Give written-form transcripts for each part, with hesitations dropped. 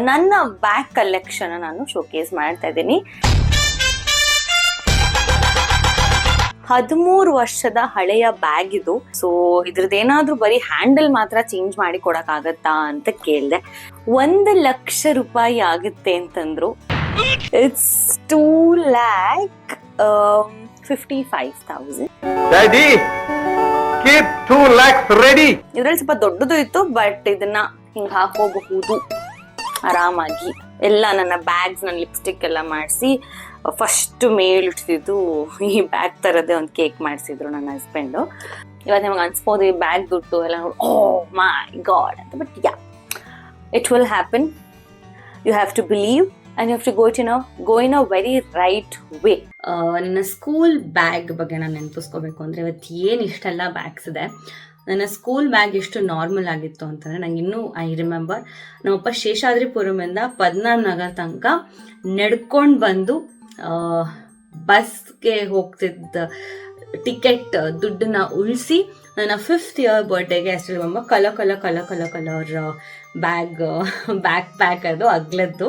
ನನ್ನ bag collection ನಾನು showcase ಮಾಡ್ತಾ ಇದ್ದೀನಿ. 13 ವರ್ಷದ ಹಳೆಯ ಬ್ಯಾಗ್ ಇದು. ಸೊ ಇದ್ರದ್ದೇನಾದ್ರೂ ಬರೀ ಹ್ಯಾಂಡಲ್ ಮಾತ್ರ ಚೇಂಜ್ ಮಾಡಿ ಕೊಡಕ್ ಆಗತ್ತಾ ಅಂತ ಕೇಳಿದೆ. 1,00,000 ರೂಪಾಯಿ ಆಗುತ್ತೆ ಅಂತಂದ್ರು. ಇಟ್ಸ್ 2,55,000. ಇದ್ರಲ್ಲಿ ಸ್ವಲ್ಪ ದೊಡ್ಡದು ಇತ್ತು, ಬಟ್ ಇದನ್ನ ಹಿಂಗ್ ಹಾಕೋಬಹುದು ಆರಾಮಾಗಿ. ಎಲ್ಲ ನನ್ನ ಬ್ಯಾಗ್ಸ್, ನನ್ನ ಲಿಪ್ಸ್ಟಿಕ್ ಎಲ್ಲ ಮಾಡಿಸಿ ಫಸ್ಟ್ ಮೇಲಿಡ್ತಿದ್ದು ಈ ಬ್ಯಾಗ್ ತರದೇ ಒಂದು ಕೇಕ್ ಮಾಡಿಸಿದ್ರು ನನ್ನ ಹಸ್ಬೆಂಡು. ಇವತ್ತು ನಿಮಗೆ ಅನ್ಸ್ಬೋದು ಈ ಬ್ಯಾಗ್ ದುಡ್ಡು ಎಲ್ಲ ನೋಡಿ ಓ ಮೈ ಗಾಡ್ ಅಂತ, but yeah, it will happen. You have to believe and you have to go in a very right way. ನನ್ನ ಸ್ಕೂಲ್ ಬ್ಯಾಗ್ ಬಗ್ಗೆ ನಾನು ನೆನಪಿಸ್ಕೋಬೇಕು ಅಂದರೆ ಇವತ್ತು ಏನು ಇಷ್ಟೆಲ್ಲ ಬ್ಯಾಗ್ಸ್ ಇದೆ. ನನ್ನ ಸ್ಕೂಲ್ ಬ್ಯಾಗ್ ಎಷ್ಟು ನಾರ್ಮಲ್ ಆಗಿತ್ತು ಅಂತಂದರೆ, ನಂಗೆ ಇನ್ನೂ ಐ ರಿಮೆಂಬರ್, ನಮ್ಮಪ್ಪ ಶೇಷಾದ್ರಿಪುರಮಿಂದ ಪದ್ಮನಾಭ ನಗರ ತನಕ ನಡ್ಕೊಂಡು ಬಂದು ಬಸ್ಗೆ ಹೋಗ್ತಿದ್ದ ಟಿಕೆಟ್ ದುಡ್ಡನ್ನ ಉಳಿಸಿ ನನ್ನ 5th ಇಯರ್ ಬರ್ಡೇಗೆ ಅಷ್ಟು ರಿಮೆಂಬರ್ ಕಲರ್ ಬ್ಯಾಕ್ ಪ್ಯಾಕ್ ಅದು ಅಗ್ಲದ್ದು.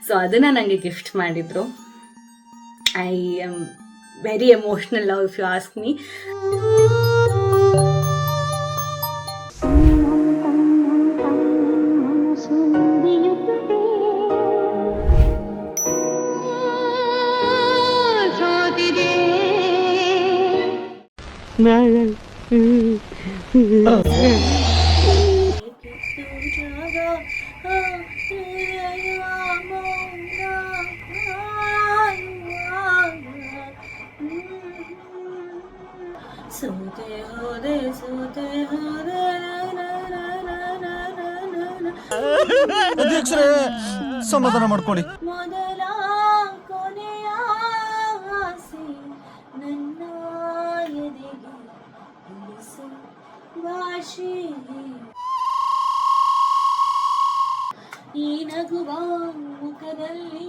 ಸೊ ಅದನ್ನು ನನಗೆ ಗಿಫ್ಟ್ ಮಾಡಿದರು. I am very emotional now if you ask me. ಅಧ್ಯಕ್ಷರೇ ಸಮಾಧಾನ ಮಾಡ್ಕೊಳ್ಳಿ. ಮೊದಲ ಕೊನೆಯ ಆಸೆ ನನ್ನ ಎದೆಗೆ ಇಳಿಸು ಭಾಷೆ, ಈ ನಗುವ ಮುಖದಲ್ಲಿ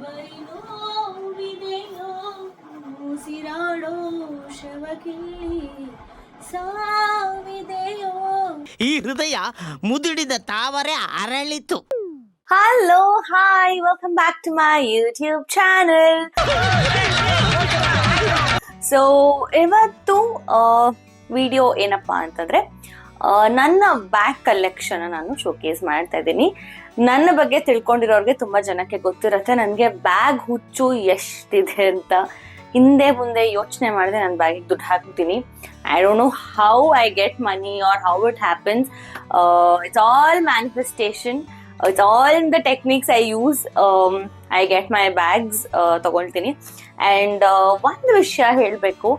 ಬರೀ ನೋವಿದೆಯೋ, ಉಸಿರಾಡೋ ಶವಕಿಲ್ಲಿ ಸಾವಿದೆಯೋ, ಈ ಹೃದಯ ಮುದುಡಿದ ತಾವರೆ ಅರಳಿತು. Hello, hi, welcome back to my YouTube channel. So ಇವತ್ತು ವಿಡಿಯೋ ಏನಪ್ಪಾ ಅಂತಂದ್ರೆ, ನನ್ನ ಬ್ಯಾಗ್ ಕಲೆಕ್ಷನ್ ನಾನು ಶೋಕೇಸ್ ಮಾಡ್ತಾ ಇದ್ದೀನಿ. ನನ್ನ ಬಗ್ಗೆ ತಿಳ್ಕೊಂಡಿರೋರಿಗೆ ತುಂಬಾ ಜನಕ್ಕೆ ಗೊತ್ತಿರುತ್ತೆ ನನಗೆ ಬ್ಯಾಗ್ ಹುಚ್ಚು ಎಷ್ಟಿದೆ ಅಂತ. ಹಿಂದೆ ಮುಂದೆ ಯೋಚನೆ ಮಾಡಿದೆ ನನ್ನ ಬ್ಯಾಗಿಗೆ ದುಡ್ಡು ಹಾಕ್ತೀನಿ. I don't know how I get money or how it happens. It's all manifestation. It's all in the techniques I use. I get my bags ತಗೊಳ್ತೀನಿ. ಆ್ಯಂಡ್ ಒಂದು ವಿಷಯ ಹೇಳಬೇಕು,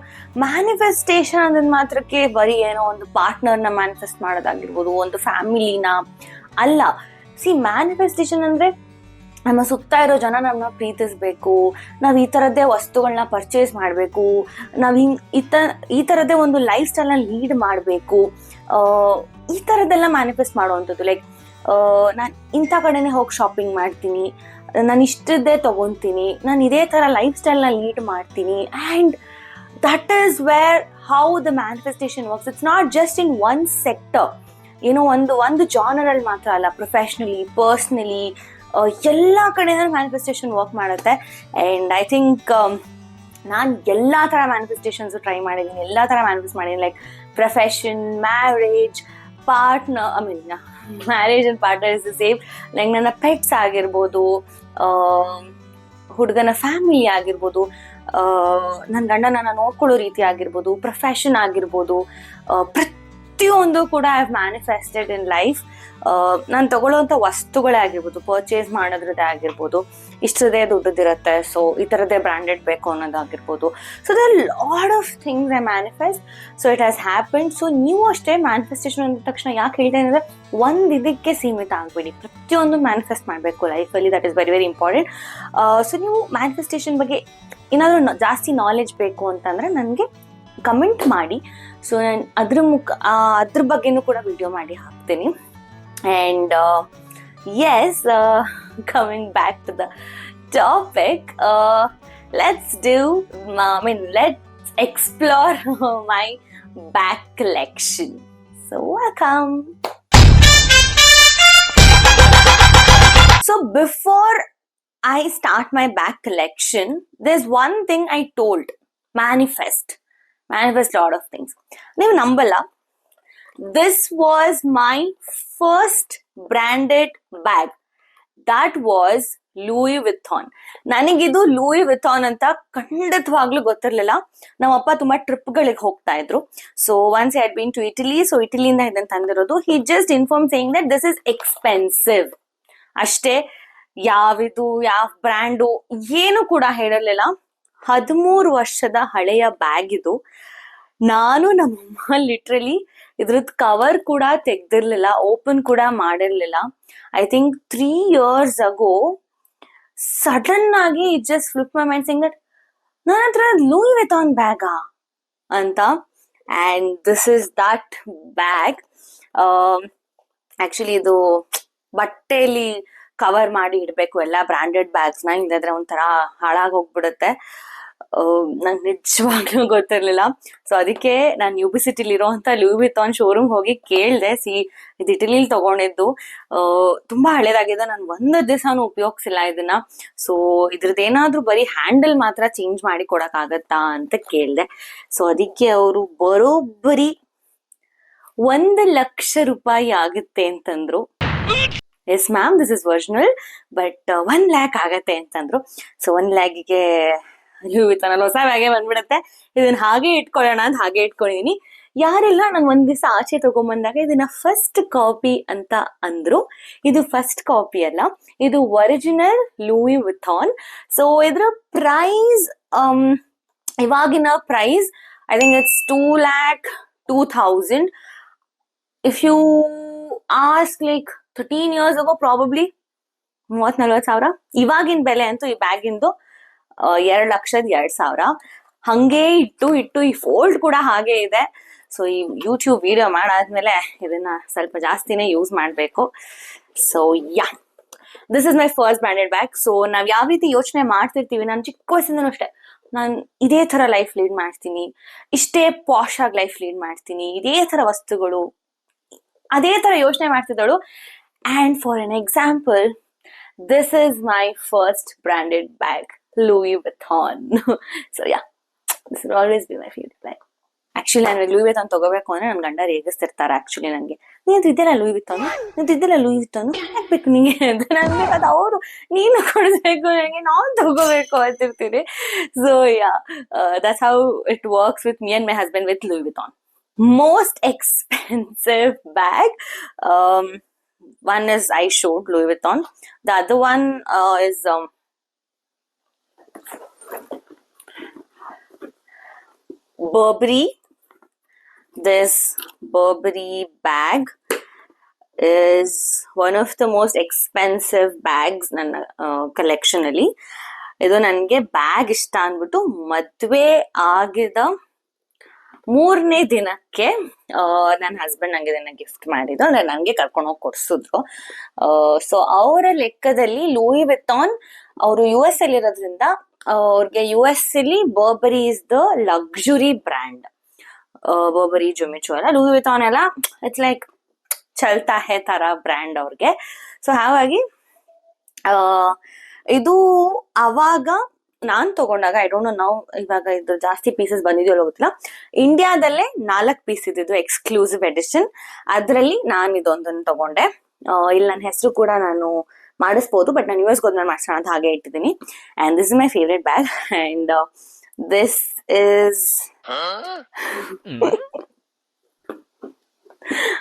ಮ್ಯಾನಿಫೆಸ್ಟೇಷನ್ ಅನ್ನೋದು ಮಾತ್ರಕ್ಕೆ ಬರೀ ಏನೋ ಒಂದು ಪಾರ್ಟ್ನರ್ನ ಮ್ಯಾನಿಫೆಸ್ಟ್ ಮಾಡೋದಾಗಿರ್ಬೋದು, ಒಂದು ಫ್ಯಾಮಿಲಿನ ಅಲ್ಲ. ಸಿ, ಮ್ಯಾನಿಫೆಸ್ಟೇಷನ್ ಅಂದರೆ ನಮ್ಮ ಸುತ್ತ ಇರೋ ಜನ ನಮ್ಮನ್ನ ಪ್ರೀತಿಸ್ಬೇಕು, ನಾವು ಈ ಥರದ್ದೇ ವಸ್ತುಗಳನ್ನ ಪರ್ಚೇಸ್ ಮಾಡಬೇಕು, ನಾವು ಈ ಥರದ್ದೇ ಒಂದು ಲೈಫ್ ಸ್ಟೈಲ್ನ ಲೀಡ್ ಮಾಡಬೇಕು, ಈ ಥರದ್ದೆಲ್ಲ ಮ್ಯಾನಿಫೆಸ್ಟ್ ಮಾಡುವಂಥದ್ದು. ಲೈಕ್ ನಾನು ಇಂಥ ಕಡೆನೇ ಹೋಗಿ ಶಾಪಿಂಗ್ ಮಾಡ್ತೀನಿ, ನಾನು ಇಷ್ಟದ್ದೇ ತೊಗೊತೀನಿ, ನಾನು ಇದೇ ಥರ ಲೈಫ್ ಸ್ಟೈಲ್ನ ಲೀಡ್ ಮಾಡ್ತೀನಿ. And that is where how the manifestation works. It's not just in one sector, ಏನೋ ಒಂದು ಜಾನರಲ್ಲಿ ಮಾತ್ರ ಅಲ್ಲ, ಪ್ರೊಫೆಷ್ನಲಿ, ಪರ್ಸ್ನಲಿ, ಎಲ್ಲ ಕಡೆಯಿಂದ ಮ್ಯಾನಿಫೆಸ್ಟೇಷನ್ ವರ್ಕ್ ಮಾಡುತ್ತೆ. ಆ್ಯಂಡ್ ಐ ಥಿಂಕ್ ನಾನು ಎಲ್ಲ ಥರ ಮ್ಯಾನಿಫೆಸ್ಟೇಷನ್ಸು ಟ್ರೈ ಮಾಡಿದ್ದೀನಿ, ಎಲ್ಲ ಥರ ಮ್ಯಾನಿಫೆಸ್ಟ್ ಮಾಡಿದ್ದೀನಿ. Like profession, marriage, partner, I mean marriage and partner is the same. Like ನನ್ನ ಪೆಟ್ಸ್ ಆಗಿರ್ಬೋದು, ಹುಡುಗನ ಫ್ಯಾಮಿಲಿ ಆಗಿರ್ಬೋದು, ನನ್ನ ಗಂಡನ ನೋಡ್ಕೊಳ್ಳೋ ರೀತಿ ಆಗಿರ್ಬೋದು, ಪ್ರೊಫೆಷನ್ ಆಗಿರ್ಬೋದು, ಪ್ರತಿಯೊಂದು ಕೂಡ I have manifested in life. ನಾನು ತಗೊಳ್ಳೋವಂಥ ವಸ್ತುಗಳೇ ಆಗಿರ್ಬೋದು, ಪರ್ಚೇಸ್ ಮಾಡೋದ್ರದ್ದೇ ಆಗಿರ್ಬೋದು, ಇಷ್ಟದೇ ದುಡ್ಡದಿರುತ್ತೆ, ಸೊ ಈ ಥರದ್ದೇ ಬ್ರ್ಯಾಂಡೆಡ್ ಬೇಕು ಅನ್ನೋದಾಗಿರ್ಬೋದು. So there lot of things I manifest. So it has happened. So ನೀವು ಅಷ್ಟೇ ಮ್ಯಾನಿಫೆಸ್ಟೇಷನ್ ಅಂದ ತಕ್ಷಣ ಯಾಕೆ ಹೇಳ್ತೇನೆ ಅಂದರೆ, ಒಂದು ಇದಕ್ಕೆ ಸೀಮಿತ ಆಗಬೇಡಿ, ಪ್ರತಿಯೊಂದು ಮ್ಯಾನಿಫೆಸ್ಟ್ ಮಾಡಬೇಕು ಲೈಫಲ್ಲಿ. That is very very important. So ನೀವು ಮ್ಯಾನಿಫೆಸ್ಟೇಷನ್ ಬಗ್ಗೆ ಏನಾದರೂ ಜಾಸ್ತಿ ನಾಲೆಜ್ ಬೇಕು ಅಂತಂದರೆ ನನಗೆ ಕಮೆಂಟ್ ಮಾಡಿ. ಸೊ ನಾನು ಅದ್ರ ಬಗ್ಗೆನೂ ಕೂಡ ವಿಡಿಯೋ ಮಾಡಿ ಹಾಕ್ತೀನಿ. And yes, coming back to the topic, let's explore my bag collection. So welcome. So before I start my bag collection, there's one thing I told. Manifest a lot of things. ನೀವು ನಂಬಲ್ಲ, this was my first branded bag. That was Louis Vuitton. ನನಗಿದು Louis Vuitton ಅಂತ ಖಂಡಿತವಾಗ್ಲೂ ಗೊತ್ತಿರ್ಲಿಲ್ಲ. ನಮ್ಮಪ್ಪ ತುಂಬಾ ಟ್ರಿಪ್ಗಳಿಗೆ ಹೋಗ್ತಾ ಇದ್ರು. So once I had been to Italy, so ಇಟಲಿಯಿಂದ ಇದನ್ನ ತಂದಿರೋದು. He just inform saying that this is expensive ಅಷ್ಟೇ. ಯಾವ ಬ್ರ್ಯಾಂಡು ಏನು ಕೂಡ ಹೇಳಿರ್ಲಿಲ್ಲ. 13 ವರ್ಷದ ಹಳೆಯ ಬ್ಯಾಗ್ ಇದು. ನಾನು ನಮ್ಮಮ್ಮ ಲಿಟ್ರಲಿ ಇದ್ರದ್ದು ಕವರ್ ಕೂಡ ತೆಗ್ದಿರ್ಲಿಲ್ಲ, ಓಪನ್ ಕೂಡ ಮಾಡಿರ್ಲಿಲ್ಲ. I think 3 years ago sudden ಆಗಿ it just flip my mind saying that ನನ್ನ ಹತ್ರ ಲೂಯಿ ವಿಥಾನ್ ಬ್ಯಾಗಾ ಅಂತ. And this is that bag. Actually ಇದು ಬಟ್ಟೆಯಲ್ಲಿ ಕವರ್ ಮಾಡಿ ಇಡಬೇಕು ಎಲ್ಲ ಬ್ರಾಂಡೆಡ್ ಬ್ಯಾಗ್ಸ್ನ, ಇಲ್ಲದ್ರೆ ಒಂಥರ ಹಾಳಾಗಿ ಹೋಗ್ಬಿಡುತ್ತೆ. ನಂಗೆ ನಿಜವಾಗ್ಲೂ ಗೊತ್ತಿರ್ಲಿಲ್ಲ. ಸೊ ಅದಕ್ಕೆ ನಾನು ಯು ಬಿ ಸಿಟಿಲಿ ಇರೋಂಥ ಲೂಯಿ ವಿಥಾನ್ ಶೋರೂಮ್ ಹೋಗಿ ಕೇಳಿದೆ. ಇದು ಇಟಲಿಲಿ ತಗೊಂಡಿದ್ದು, ತುಂಬಾ ಹಳೇದಾಗಿದೆ, ನಾನು ಒಂದು ದಿವಸನೂ ಉಪಯೋಗಿಸಿಲ್ಲ ಇದನ್ನ. ಸೊ ಇದ್ರದ್ದು ಏನಾದ್ರೂ ಬರೀ ಹ್ಯಾಂಡಲ್ ಮಾತ್ರ ಚೇಂಜ್ ಮಾಡಿ ಕೊಡಕ್ಕಾಗತ್ತಾ ಅಂತ ಕೇಳಿದೆ. ಸೊ ಅದಕ್ಕೆ ಅವರು ಬರೋಬ್ಬರಿ 1,00,000 ರೂಪಾಯಿ ಆಗುತ್ತೆ ಅಂತಂದ್ರು. Yes ma'am, this is original, but 1 lakh ಆಗತ್ತೆ ಅಂತಂದ್ರು. ಸೊ 1 lakhಗೆ ಲೂಯಿ ವಿಥಾನ್ ಹೊಸ ಬ್ಯಾಗೆ ಬಂದ್ಬಿಡುತ್ತೆ. ಇದನ್ನ ಹಾಗೆ ಇಟ್ಕೊಳ್ಳೋಣ ಅಂತ ಹಾಗೆ ಇಟ್ಕೊಂಡಿದೀನಿ. ಯಾರೆಲ್ಲ ನಾನು ಒಂದ್ ದಿವಸ ಆಚೆ ತಗೊಂಡ್ಬಂದಾಗ ಇದನ್ನ ಫಸ್ಟ್ ಕಾಪಿ ಅಂತ ಅಂದ್ರು. ಇದು ಫಸ್ಟ್ ಕಾಪಿ ಅಲ್ಲ, ಇದು ಒರಿಜಿನಲ್ ಲೂಯಿ ವಿಥಾನ್. ಸೊ ಇದ್ರ ಪ್ರೈಸ್, ಇವಾಗಿನ price I think it's 2,02,000. If you ask like 13 years ago, probably 30,000-40,000. ಇವಾಗಿನ ಬೆಲೆ ಅಂತೂ ಈ ಬ್ಯಾಗಿಂದು 2,02,000. ಹಂಗೆ ಇಟ್ಟು ಈ ಫೋಲ್ಡ್ ಕೂಡ ಹಾಗೆ ಇದೆ. ಸೊ ಈ ಯೂಟ್ಯೂಬ್ ವಿಡಿಯೋ ಮಾಡಾದ್ಮೇಲೆ ಇದನ್ನ ಸ್ವಲ್ಪ ಜಾಸ್ತಿನೇ ಯೂಸ್ ಮಾಡಬೇಕು. So ya, this is my first branded bag. So ನಾವ್ ಯಾವ ರೀತಿ ಯೋಚನೆ ಮಾಡ್ತಿರ್ತೀವಿ, ನಾನು ಚಿಕ್ಕ ವಯಸ್ಸಿಂದನೂ ಅಷ್ಟೇ, ನಾನು ಇದೇ ತರ ಲೈಫ್ ಲೀಡ್ ಮಾಡ್ತೀನಿ, ಇಷ್ಟೇ ಪಾಶ್ ಆಗಿ ಲೈಫ್ ಲೀಡ್ ಮಾಡ್ತೀನಿ, ಇದೇ ತರ ವಸ್ತುಗಳು, ಅದೇ ತರ ಯೋಚನೆ ಮಾಡ್ತಿದ್ದಳು. And for an example, this is my first branded bag, Louis Vuitton. So yeah, this will always be my favorite bag. Actually ನಾನು ಲೂಯಿ ವಿಥಾನ್ ತಗೋಬೇಕು ಅಂದ್ರೆ ನನ್ ಗಂಡ ರೇಗಿಸ್ತಿರ್ತಾರೆ. ಆಕ್ಚುಲಿ ನನಗೆ, ನೀನು ಇದ್ದಲ್ಲ ಲೂಯಿ ವಿಥಾನು, ಹಾಕ್ಬೇಕು ನಿಂಗೆ ಅಂತ. ನನಗೆ ಅದು ಅವರು ನೀನು ಕೊಡ್ಬೇಕು, ನನಗೆ ನಾನು ತಗೋಬೇಕು ಅಂತಿರ್ತೀನಿ. So ya, that's how it works with me and my husband with Louis Vuitton. Most expensive bag, one is I showed Louis Vuitton. The other one is Burberry. This Burberry bag is one of the most expensive bags ನನ್ನ collection ಅಲ್ಲಿ. ಇದು ನನಗೆ bag ಇಷ್ಟ ಅಂದ್ಬಿಟ್ಟು ಮದ್ವೆ ಆಗಿದ 3ನೇ ದಿನಕ್ಕೆ ನನ್ನ ಹಸ್ಬೆಂಡ್ ನಂಗೆ ಇದನ್ನ ಗಿಫ್ಟ್ ಮಾಡಿದ್ರು, ಅಂದ್ರೆ ನನಗೆ ಕರ್ಕೊಂಡು ಹೋಗಿ ಕೊಡ್ಸಿದ್ರು. ಸೊ ಅವರ ಲೆಕ್ಕದಲ್ಲಿ ಲೂಯಿ ವಿಥಾನ್, ಅವರು US ಅಲ್ಲಿ ಇರೋದ್ರಿಂದ ಅವ್ರಿಗೆ US ಅಲ್ಲಿ ಬರ್ಬರಿ ಇಸ್ ದ ಲಕ್ಸುರಿ ಬ್ರ್ಯಾಂಡ್. ಬರ್ಬರಿ, ಜುಮಿಚು ಎಲ್ಲ, ಲೂಯಿ ವಿಥಾನ್ ಎಲ್ಲ ಇಟ್ಸ್ ಲೈಕ್ ಚಲ್ತಾ ಹೇ ತರ ಬ್ರ್ಯಾಂಡ್ ಅವ್ರಿಗೆ. ಸೊ ಹಾಗಾಗಿ ಇದು ಅವಾಗ ನಾನ್ ತಗೊಂಡಾಗ, ಐ ಡೋಂಟ್ ನೋ ನಾವು ಇವಾಗ ಇದು ಜಾಸ್ತಿ ಪೀಸಸ್ ಬಂದಿದೆಯೋ ಗೊತ್ತಿಲ್ಲ, ಇಂಡಿಯಾದಲ್ಲೇ 4 ಪೀಸ್ ಇದ್ದಿದ್ದು ಎಕ್ಸ್ಕ್ಲೂಸಿವ್ ಎಡಿಷನ್. ಅದ್ರಲ್ಲಿ ನಾನು ಇದೊಂದನ್ನು ತಗೊಂಡೆ. ಇಲ್ಲಿ ನನ್ನ ಹೆಸರು ಕೂಡ ನಾನು ಮಾಡಿಸ್ಬೋದು, ಬಟ್ ನಾನು US ಹೋದ್ಮೇಲೆ ಮಾಡ್ಸೋಣ ಅಂತ ಹಾಗೆ ಇಟ್ಟಿದ್ದೀನಿ. And this is my favourite bag. And this is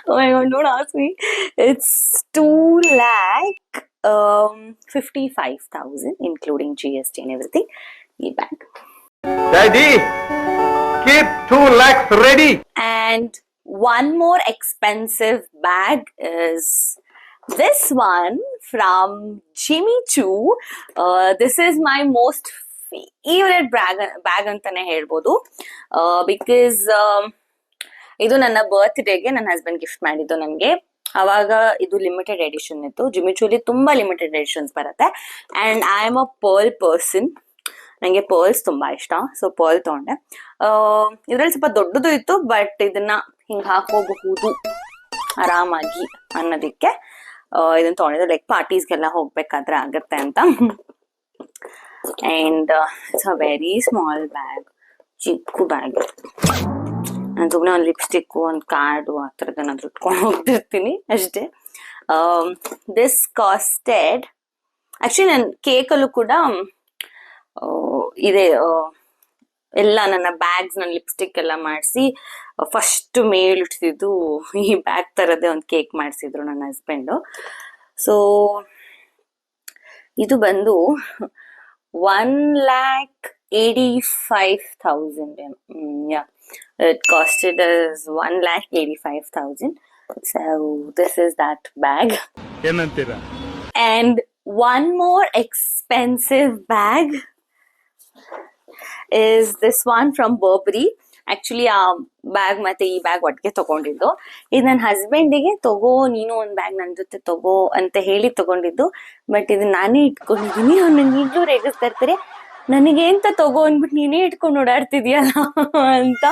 oh my god, don't ask me. It's 2,55,000 including GST and everything. E bag. Daddy, keep 2 lakhs ready. And one more expensive bag is this one from Jimmy Choo. This is my most favorite bag ಅಂತಾನೆ ಹೇಳ್ಬೋದು. Because ಇದು ನನ್ನ ಬರ್ತ್ಡೇಗೆ ನನ್ನ husband gift ಮಾಡಿದ್ದು ನನಗೆ. ಅವಾಗ ಇದು limited edition ಇತ್ತು. ಜಿಮಿಚೂಲಿ ತುಂಬಾ ಲಿಮಿಟೆಡ್ ಎಡಿಷನ್ಸ್ ಬರುತ್ತೆ. And I am a pearl person. ನನಗೆ ಪರ್ಲ್ಸ್ ತುಂಬಾ ಇಷ್ಟ, ಸೊ ಪರ್ಲ್ ತಗೊಂಡೆ. ಇದ್ರಲ್ಲಿ ಸ್ವಲ್ಪ ದೊಡ್ಡದು ಇತ್ತು, ಬಟ್ ಇದನ್ನ ಹಿಂಗ್ ಹಾಕೋಬಹುದು ಆರಾಮಾಗಿ ಅನ್ನೋದಿಕ್ಕೆ ಇದನ್ನ ತಗೊಂಡಿದ್ದು. ಲೈಕ್ ಪಾರ್ಟೀಸ್ಗೆಲ್ಲ ಹೋಗ್ಬೇಕಾದ್ರೆ ಆಗತ್ತೆ ಅಂತ. And it's a very small bag, ಚಿಕ್ಕ ಬ್ಯಾಗ್. ನಾನು ಸುಮ್ಮನೆ ಒಂದು ಲಿಪ್ಸ್ಟಿಕ್, ಒಂದು ಕಾರ್ಡು ಆ ಥರದನ್ನಾದ್ರೂ ಇಟ್ಕೊಂಡು ಹೋಗ್ತಿರ್ತೀನಿ ಅಷ್ಟೇ. ದಿಸ್ ಕಾಸ್ಟೆಡ್, ಆಕ್ಚುಲಿ ನನ್ನ ಕೇಕಲ್ಲೂ ಕೂಡ ಇದೆ ಎಲ್ಲ ನನ್ನ ಬ್ಯಾಗ್ಸ್, ನನ್ನ ಲಿಪ್ಸ್ಟಿಕ್ ಎಲ್ಲ ಮಾಡಿಸಿ ಫಸ್ಟ್ ಮೇಲಿಡ್ತಿದ್ದು ಈ ಬ್ಯಾಗ್ ಥರದೇ ಒಂದು ಕೇಕ್ ಮಾಡಿಸಿದ್ರು ನನ್ನ ಹಸ್ಬೆಂಡು. ಸೊ ಇದು ಬಂದು 1,85,000. Yeah, it costed us 1,85,000. So this is that bag. ಏನಂತೀರಾ? And one more expensive bag is this one from Burberry. Actually ಆ ಬ್ಯಾಗ್ ಮತ್ತೆ ಈ ಬ್ಯಾಗ್ ಒಟ್ಟಿಗೆ ತಗೊಂಡಿದ್ದು. ಇದು ನನ್ನ ಹಸ್ಬೆಂಡಿಗೆ ತಗೋ ನೀನು ಒಂದು ಬ್ಯಾಗ್ ನನ್ನ ಜೊತೆ ತಗೋ ಅಂತ ಹೇಳಿ ತಗೊಂಡಿದ್ದು. ಬಟ್ ಇದು ನಾನೇ ಇಟ್ಕೊಂಡಿದ್ದೀನಿ. ಅವ್ನು ನಂಗೆ ಈಗಲೂ ರೇಗಿಸ್ತಾ ಇರ್ತಾರೆ, ನನಗೆ ಅಂತ ತಗೋ ಅಂದ್ಬಿಟ್ಟು ನೀನೇ ಇಟ್ಕೊಂಡು ಓಡಾಡ್ತಿದ್ಯಲ್ಲ ಅಂತ.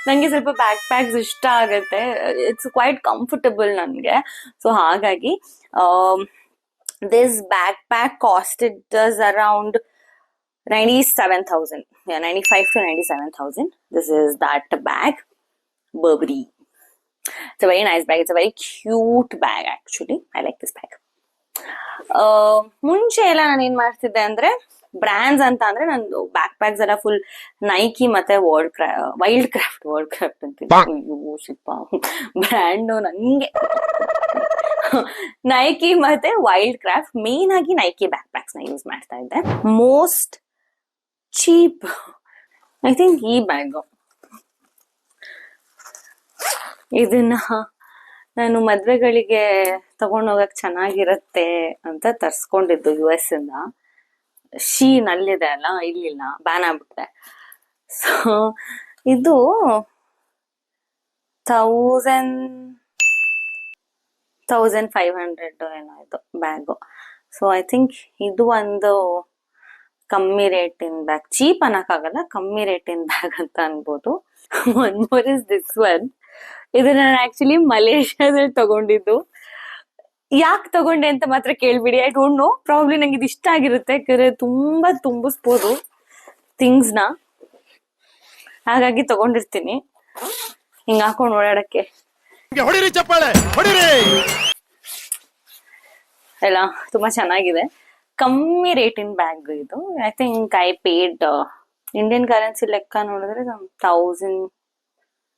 ನನಗೆ ಸ್ವಲ್ಪ ಬ್ಯಾಕ್ ಪ್ಯಾಕ್ಸ್ ಇಷ್ಟ ಆಗುತ್ತೆ, ಇಟ್ಸ್ ಕ್ವೈಟ್ ಕಂಫರ್ಟಬಲ್ ನನಗೆ. ಸೊ ಹಾಗಾಗಿ this back pack costed us around 97,000. Yeah, 95 to 97,000. This is that bag, Burberry. It's a very nice bag. It's a very cute bag actually. I like this bag. ಮುಂಚೆ ಎಲ್ಲ ನಾನು ಏನ್ ಮಾಡ್ತಿದ್ದೆ ಅಂದ್ರೆ, brands ಅಂತ ಅಂದ್ರೆ ನಂದು ಬ್ಯಾಕ್ ಪ್ಯಾಕ್ಸ್ ಎಲ್ಲ ಫುಲ್ ನೈಕಿ ಮತ್ತೆ ವೈಲ್ಡ್ ಕ್ರಾಫ್ಟ್ ಅಂತಿದ್ದೆ. ಬ್ರ್ಯಾಂಡು ನಂಗೆ ನೈಕಿ ಮತ್ತೆ ವೈಲ್ಡ್ ಕ್ರಾಫ್ಟ್, ಮೇನ್ ಆಗಿ ನೈಕಿ ಬ್ಯಾಕ್ ಪ್ಯಾಕ್ಸ್ ನ ಯೂಸ್ ಮಾಡ್ತಾ ಇದ್ದೆ. ಮೋಸ್ಟ್ ಚೀಪ್ ಐ ಥಿಂಕ್ ಈ ಬ್ಯಾಗ್. ಇದನ್ನ ನಾನು ಮದ್ವೆಗಳಿಗೆ ತಗೊಂಡ್ ಹೋಗಕ್ ಚೆನ್ನಾಗಿರತ್ತೆ ಅಂತ ತರ್ಸ್ಕೊಂಡಿದ್ದು US ಇಂದ. ಶೀನ್ ಅಲ್ಲಿದೆ ಅಲ್ಲ, ಇಲ್ಲಿಲ್ಲ, ಬ್ಯಾನ್ ಆಗ್ಬಿಟ್ಟೆ. ಸೊ ಇದು 1,500 ಏನೋ ಇದು ಬ್ಯಾಗು. ಸೊ ಐ ಥಿಂಕ್ ಇದು ಒಂದು ಕಮ್ಮಿ ರೇಟಿನ ಬ್ಯಾಗ್, ಚೀಪ್ ಅನ್ನಕ್ಕಾಗಲ್ಲ, ಕಮ್ಮಿ ರೇಟಿನ ಬ್ಯಾಗ್ ಅಂತ ಅನ್ಬೋದು. One more is this one. ಇದು ನಾನು ಆಕ್ಚುಲಿ ಮಲೇಷ್ಯಾದಲ್ಲಿ ತಗೊಂಡಿದ್ದು. ಯಾಕೆ ತಗೊಂಡೆ ಅಂತ ಮಾತ್ರ ಕೇಳ್ಬಿಡಿ, ಐ ಡೋಂಟ್ ನೋ. ಪ್ರಾಬ್ಲಿ ನಂಗೆ ಇದು ಇಷ್ಟ ಆಗಿರುತ್ತೆ, ಯಾಕಂದ್ರೆ ತುಂಬಾ ತುಂಬಿಸ್ಬೋದು ಥಿಂಗ್ಸ್ನ, ಹಾಗಾಗಿ ತಗೊಂಡಿರ್ತೀನಿ ಹಿಂಗ ಹಾಕೊಂಡು ಓಡಾಡಕ್ಕೆ. ಹೊಡಿರಿ ಚಪ್ಪಾಳೆ ಹೊಡಿರಿ. ಎಲ್ಲ ತುಂಬಾ ಚೆನ್ನಾಗಿದೆ, ಕಮ್ಮಿ ರೇಟಿನ ಬ್ಯಾಗ್ ಇದು. I think I paid Indian currency ಲೆಕ್ಕ ನೋಡಿದ್ರೆ 1,000.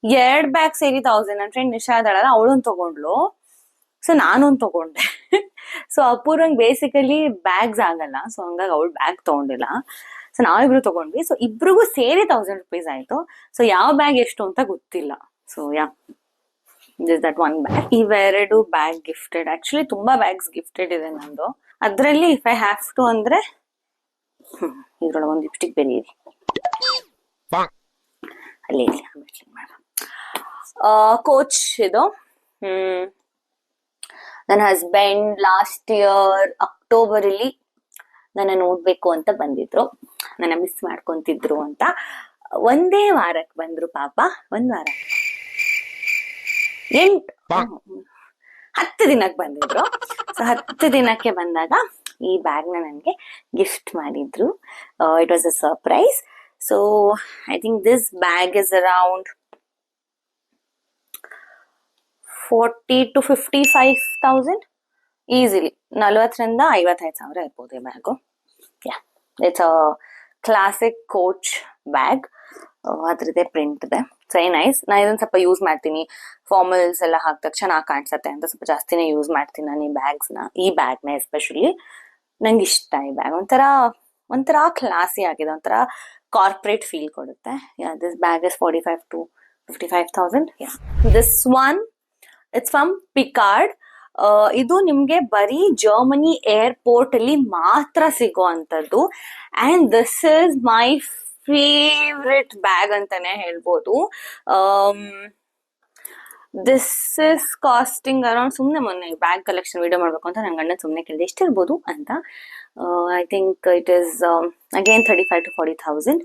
2 ಬ್ಯಾಗ್ ಸೇರಿ 1,000. ನನ್ನ ಫ್ರೆಂಡ್ ನಿಶಾ ಇದ್ದಾಳಲ್ಲ, ಅವಳೊಂದು ತಗೊಂಡ್ಲು, ಸೊ ನಾನೊಂದು ತಗೊಂಡೆ. ಸೊ ಅಪೂರ್ವಂಗ್ ಬೇಸಿಕಲಿ ಬ್ಯಾಗ್ಸ್ ಆಗಲ್ಲ, ಸೊ ಹಂಗಾಗಿ ಅವಳು ಬ್ಯಾಗ್ ತಗೊಂಡಿಲ್ಲ. ಸೊ ನಾವಿಬ್ರು ತಗೊಂಡ್ವಿ. ಸೊ ಇಬ್ರಿಗೂ ಸೇರಿ 1,000 rupees ಆಯ್ತು. ಸೊ ಯಾವ ಬ್ಯಾಗ್ ಎಷ್ಟು ಅಂತ ಗೊತ್ತಿಲ್ಲ. So ya, this that one bag. ಇವೆರಡು ಬ್ಯಾಗ್ ಗಿಫ್ಟೆಡ್. ಆಕ್ಚುಲಿ ತುಂಬಾ ಬ್ಯಾಗ್ಸ್ ಗಿಫ್ಟೆಡ್ ಇದೆ ನಂದು. ಅದ್ರಲ್ಲಿ ಇಫ್ ಐ ಹ್ಯಾವ್ ಟು ಅಂದ್ರೆ ಇದ್ರೊಳಗೆ ಒಂದು ಲಿಪ್ಸ್ಟಿಕ್ ಬೇರೆ ಇದೆ, ಅಲ್ಲಿ ಕೋಚ್ ಇದು. ನನ್ನ ಹಸ್ಬೆಂಡ್ ಲಾಸ್ಟ್ ಇಯರ್ ಅಕ್ಟೋಬರ್ ಅಲ್ಲಿ ನನ್ನ ನೋಡ್ಬೇಕು ಅಂತ ಬಂದಿದ್ರು, ನನ್ನ ಮಿಸ್ ಮಾಡ್ಕೊಂತಿದ್ರು ಅಂತ. ಒಂದೇ ವಾರಕ್ಕೆ ಬಂದ್ರು ಪಾಪ. 1 ವಾರ 10 ದಿನಕ್ಕೆ ಬಂದಿದ್ರು. ಸೊ 10 ದಿನಕ್ಕೆ ಬಂದಾಗ ಈ ಬ್ಯಾಗ್ ನ ನನಗೆ ಗಿಫ್ಟ್ ಮಾಡಿದ್ರು. It was a surprise. So I think this bag is around 40 to 55,000 easily. 40,000 to 55,000 ಇರ್ಬೋದು ಈ bag. Yeah, it's a classic coach bag. ಅದ್ರದ್ದೇ ಪ್ರಿಂಟ್ ಇದೆ, ವೆರಿ ನೈಸ್. ನಾ ಇದನ್ನ ಸ್ವಲ್ಪ ಯೂಸ್ ಮಾಡ್ತೀನಿ, ಫಾರ್ಮಲ್ಸ್ ಎಲ್ಲ ಹಾಕ್ದಾಗ ಚೆನ್ನಾಗಿ ಕಾಣಿಸುತ್ತೆ ಅಂತ ಸ್ವಲ್ಪ ಜಾಸ್ತಿನೇ ಯೂಸ್ ಮಾಡ್ತೀನಿ ನಾನು ಈ ಬ್ಯಾಗ್ನ ಎಸ್ಪೆಷಲಿ. ನಂಗೆ ಇಷ್ಟ ಈ ಬ್ಯಾಗ್. ಒಂಥರ ಕ್ಲಾಸಿ ಆಗಿದೆ, ಒಂಥರ ಕಾರ್ಪೊರೇಟ್ ಫೀಲ್ ಕೊಡುತ್ತೆ. Ya, this bag is 45 to 55,000. Ya, this one it's from Picard. ಇದು ನಿಮ್ಗೆ ಬರೀ ಜರ್ಮನಿ ಏರ್ಪೋರ್ಟ್ ಅಲ್ಲಿ ಮಾತ್ರ ಸಿಗೋ ಅಂತದ್ದು. And this is my favourite bag ಅಂತಾನೆ ಹೇಳ್ಬೋದು. ದಿಸ್ ಇಸ್ ಕಾಸ್ಟಿಂಗ್ ಅರೌಂಡ್, ಸುಮ್ಮನೆ ಮೊನ್ನೆ ಬ್ಯಾಗ್ ಕಲೆಕ್ಷನ್ ವಿಡಿಯೋ ಮಾಡ್ಬೇಕು ಅಂತ ನನ್ನ ಗಂಡ ಸುಮ್ಮನೆ ಕೇಳಿದೆ ಎಷ್ಟಿರ್ಬೋದು ಅಂತ. I think it is again 35,000 to 40,000.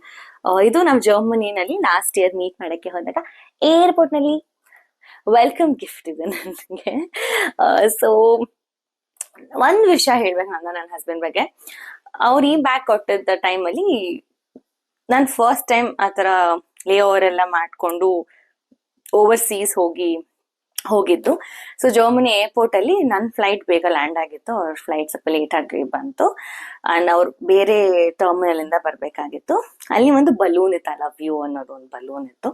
ಇದು ನಾವು ಜರ್ಮನಿನಲ್ಲಿ ಲಾಸ್ಟ್ ಇಯರ್ ಮೀಟ್ ಮಾಡೋಕ್ಕೆ ಹೋದಾಗ ಏರ್ಪೋರ್ಟ್ನಲ್ಲಿ ವೆಲ್ಕಮ್ ಗಿಫ್ಟ್ ಇದೆ ನನಗೆ. ಸೊ ಒಂದು ವಿಷಯ ಹೇಳ್ಬೇಕು ನಾನು ನನ್ನ ಹಸ್ಬೆಂಡ್ ಬಗ್ಗೆ. ಅವ್ರು ಈ ಬ್ಯಾಗ್ ಕೊಟ್ಟಿದ್ದ ಟೈಮಲ್ಲಿ ನಾನು ಫಸ್ಟ್ ಟೈಮ್ ಆ ಥರ ಲೇ ಓವರ್ ಎಲ್ಲ ಮಾಡಿಕೊಂಡು ಓವರ್ಸೀಸ್ ಹೋಗಿದ್ದು. ಸೊ ಜರ್ಮನಿ ಏರ್ಪೋರ್ಟ್ ಅಲ್ಲಿ ನನ್ನ ಫ್ಲೈಟ್ ಬೇಗ ಲ್ಯಾಂಡ್ ಆಗಿತ್ತು, ಅವ್ರ ಫ್ಲೈಟ್ ಸ್ವಲ್ಪ ಲೇಟ್ ಆಗಿ ಬಂತು ಅಂಡ್ ಅವ್ರು ಬೇರೆ ಟರ್ಮಿನಲ್ ಇಂದ ಬರ್ಬೇಕಾಗಿತ್ತು. ಅಲ್ಲಿ ಒಂದು ಬಲೂನ್ ಇತ್ತು, ಐ ಲವ್ ಯು ಅನ್ನೋದು ಒಂದು ಬಲೂನ್ ಇತ್ತು.